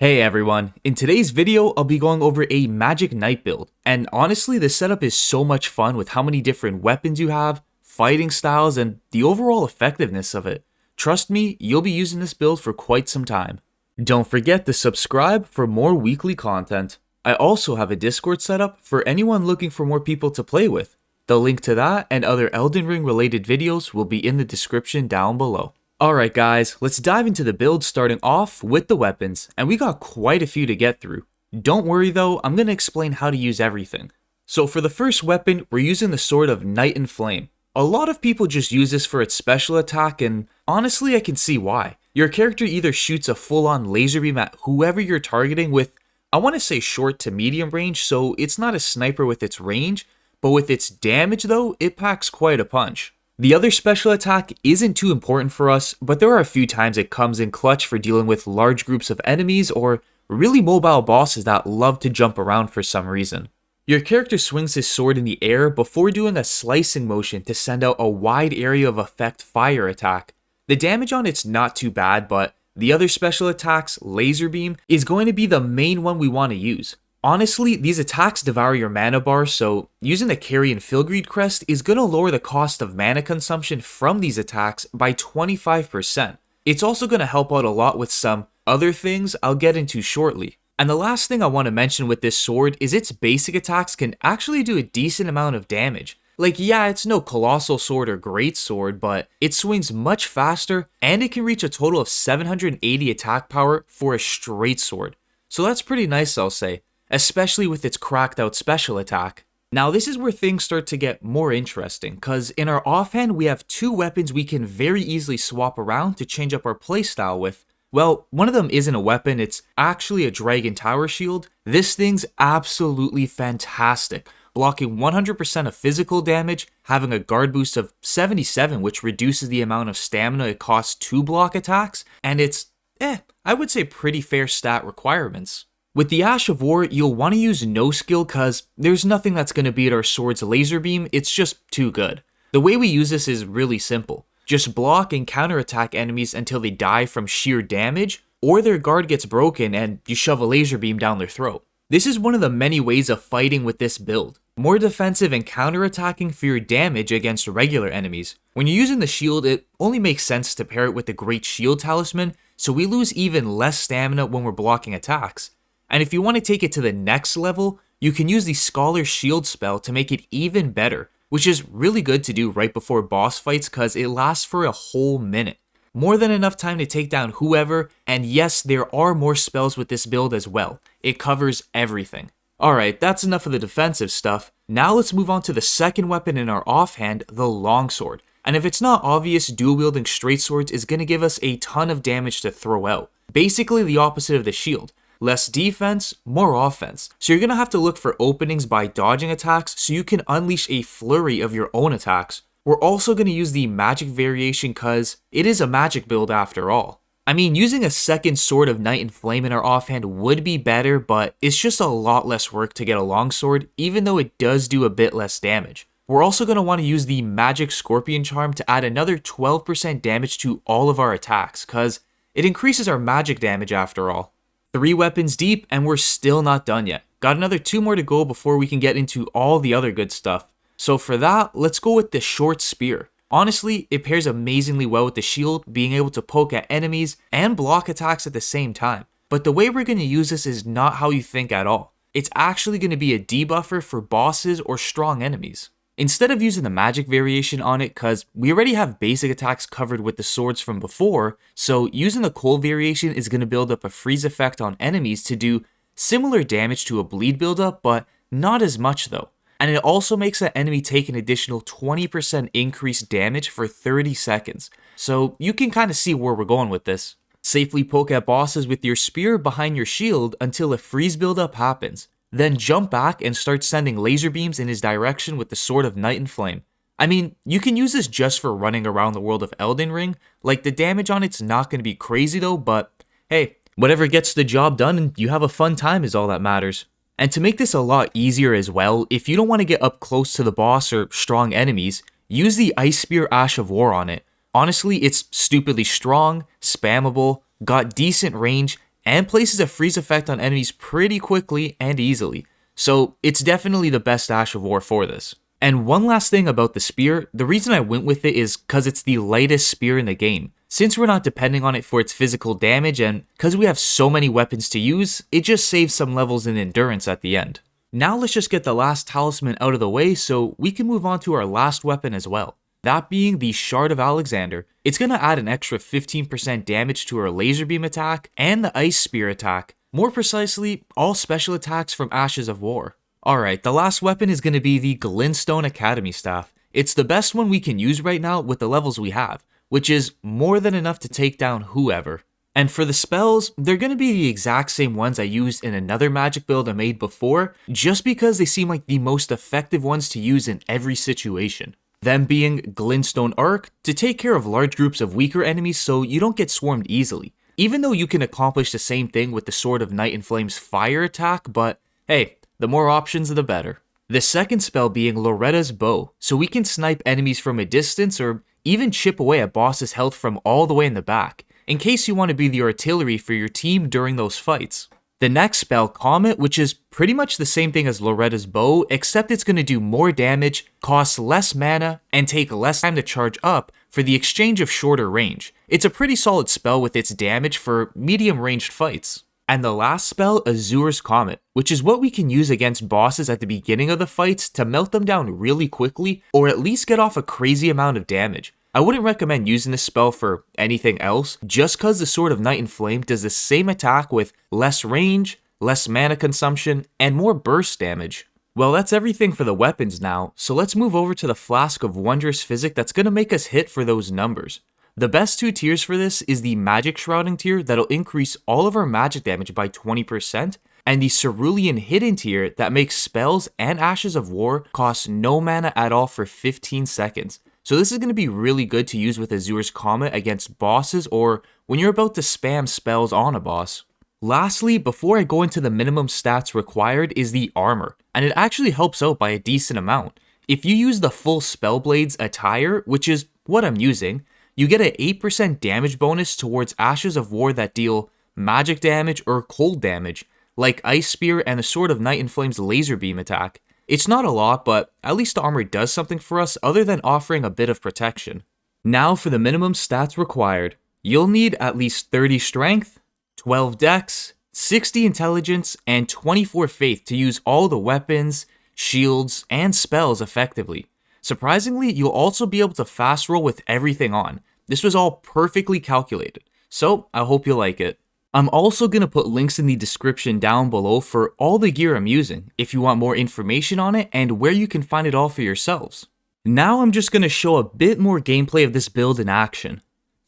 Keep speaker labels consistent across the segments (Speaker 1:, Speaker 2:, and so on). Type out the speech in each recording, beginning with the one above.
Speaker 1: Hey everyone, in today's video I'll be going over a Magic Knight build, and honestly this setup is so much fun with how many different weapons you have, fighting styles, and the overall effectiveness of it. Trust me, you'll be using this build for quite some time. Don't forget to subscribe for more weekly content. I also have a Discord setup for anyone looking for more people to play with. The link to that and other Elden Ring related videos will be in the description down below. Alright guys, let's dive into the build starting off with the weapons, and we got quite a few to get through. Don't worry though, I'm going to explain how to use everything. So for the first weapon, we're using the Sword of Night and Flame. A lot of people just use this for its special attack, and honestly I can see why. Your character either shoots a full-on laser beam at whoever you're targeting with, I want to say short to medium range, so it's not a sniper with its range, but with its damage though, it packs quite a punch. The other special attack isn't too important for us, but there are a few times it comes in clutch for dealing with large groups of enemies or really mobile bosses that love to jump around for some reason. Your character swings his sword in the air before doing a slicing motion to send out a wide area of effect fire attack. The damage on it's not too bad, but the other special attacks, Laser Beam, is going to be the main one we want to use. Honestly, these attacks devour your mana bar, so using the CARIAN FILIGREED crest is going to lower the cost of mana consumption from these attacks by 25%. It's also going to help out a lot with some other things I'll get into shortly. And the last thing I want to mention with this sword is its basic attacks can actually do a decent amount of damage. Like yeah, it's no colossal sword or great sword, but it swings much faster and it can reach a total of 780 attack power for a straight sword. So that's pretty nice, I'll say. Especially with its cracked out special attack. Now this is where things start to get more interesting, cause in our offhand we have two weapons we can very easily swap around to change up our playstyle with. Well, one of them isn't a weapon, it's actually a dragon tower shield. This thing's absolutely fantastic, blocking 100% of physical damage, having a guard boost of 77 which reduces the amount of stamina it costs to block attacks, and it's, I would say pretty fair stat requirements. With the Ash of War, you'll want to use no skill cause there's nothing that's going to beat our sword's laser beam, it's just too good. The way we use this is really simple. Just block and counterattack enemies until they die from sheer damage, or their guard gets broken and you shove a laser beam down their throat. This is one of the many ways of fighting with this build. More defensive and counterattacking for your damage against regular enemies. When you're using the shield, it only makes sense to pair it with the Great Shield Talisman, so we lose even less stamina when we're blocking attacks. And if you want to take it to the next level, you can use the Scholar's Shield spell to make it even better, which is really good to do right before boss fights cause it lasts for a whole minute. More than enough time to take down whoever, and yes, there are more spells with this build as well. It covers everything. Alright, that's enough of the defensive stuff. Now let's move on to the second weapon in our offhand, the longsword. And if it's not obvious, dual wielding straight swords is going to give us a ton of damage to throw out. Basically the opposite of the shield. Less defense, more offense. So you're going to have to look for openings by dodging attacks so you can unleash a flurry of your own attacks. We're also going to use the magic variation cause it is a magic build after all. I mean, using a second Sword of Night and Flame in our offhand would be better, but it's just a lot less work to get a longsword, even though it does do a bit less damage. We're also going to want to use the Magic Scorpion Charm to add another 12% damage to all of our attacks, cause it increases our magic damage after all. 3 weapons deep and we're still not done yet. Got another 2 more to go before we can get into all the other good stuff. So for that, let's go with the short spear. Honestly, it pairs amazingly well with the shield, being able to poke at enemies and block attacks at the same time. But the way we're going to use this is not how you think at all. It's actually going to be a debuffer for bosses or strong enemies. Instead of using the magic variation on it, cause we already have basic attacks covered with the swords from before, so using the cold variation is going to build up a freeze effect on enemies to do similar damage to a bleed buildup, but not as much though. And it also makes an enemy take an additional 20% increased damage for 30 seconds, so you can kind of see where we're going with this. Safely poke at bosses with your spear behind your shield until a freeze buildup happens. Then jump back and start sending laser beams in his direction with the Sword of Night and Flame. I mean, you can use this just for running around the world of Elden Ring, like the damage on it's not going to be crazy though, but hey, whatever gets the job done and you have a fun time is all that matters. And to make this a lot easier as well, if you don't want to get up close to the boss or strong enemies, use the Ice Spear Ash of War on it. Honestly, it's stupidly strong, spammable, got decent range, and places a freeze effect on enemies pretty quickly and easily. So it's definitely the best Ash of War for this. And one last thing about the spear, the reason I went with it is because it's the lightest spear in the game. Since we're not depending on it for its physical damage and because we have so many weapons to use, it just saves some levels in endurance at the end. Now let's just get the last talisman out of the way so we can move on to our last weapon as well. That being the Shard of Alexander. It's going to add an extra 15% damage to our laser beam attack and the ice spear attack. More precisely, all special attacks from Ashes of War. Alright, the last weapon is going to be the Glintstone Academy Staff. It's the best one we can use right now with the levels we have, which is more than enough to take down whoever. And for the spells, they're going to be the exact same ones I used in another magic build I made before, just because they seem like the most effective ones to use in every situation. Them being Glintstone Arc, to take care of large groups of weaker enemies so you don't get swarmed easily. Even though you can accomplish the same thing with the Sword of Night and Flame's fire attack, but hey, the more options the better. The second spell being LORETTA'S Bow, so we can snipe enemies from a distance or even chip away at boss's health from all the way in the back, in case you want to be the artillery for your team during those fights. The next spell, COMET, which is pretty much the same thing as LORETTA'S Bow, except it's going to do more damage, cost less mana, and take less time to charge up for the exchange of shorter range. It's a pretty solid spell with its damage for medium ranged fights. And the last spell, AZUR's COMET, which is what we can use against bosses at the beginning of the fights to melt them down really quickly, or at least get off a crazy amount of damage. I wouldn't recommend using this spell for anything else, just cause the Sword of Night and Flame does the same attack with less range, less mana consumption, and more burst damage. Well, that's everything for the weapons now, so let's move over to the Flask of Wondrous Physic that's gonna make us hit for those numbers. The best two tiers for this is the Magic-Shrouding tier that'll increase all of our magic damage by 20%, and the Cerulean Hidden tier that makes spells and Ashes of War cost no mana at all for 15 seconds. So this is going to be really good to use with AZUR's COMET against bosses or when you're about to spam spells on a boss. Lastly, before I go into the minimum stats required is the armor, and it actually helps out by a decent amount. If you use the full SPELLBLADE's attire, which is what I'm using, you get an 8% damage bonus towards Ashes of War that deal magic damage or cold damage, like Ice Spear and the Sword of Night and Flame's laser beam attack. It's not a lot, but at least the armor does something for us other than offering a bit of protection. Now for the minimum stats required. You'll need at least 30 strength, 12 dex, 60 intelligence, and 24 faith to use all the weapons, shields, and spells effectively. Surprisingly, you'll also be able to fast roll with everything on. This was all perfectly calculated, so I hope you like it. I'm also going to put links in the description down below for all the gear I'm using, if you want more information on it and where you can find it all for yourselves. Now I'm just going to show a bit more gameplay of this build in action.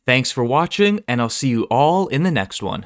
Speaker 1: Thanks for watching, and I'll see you all in the next one.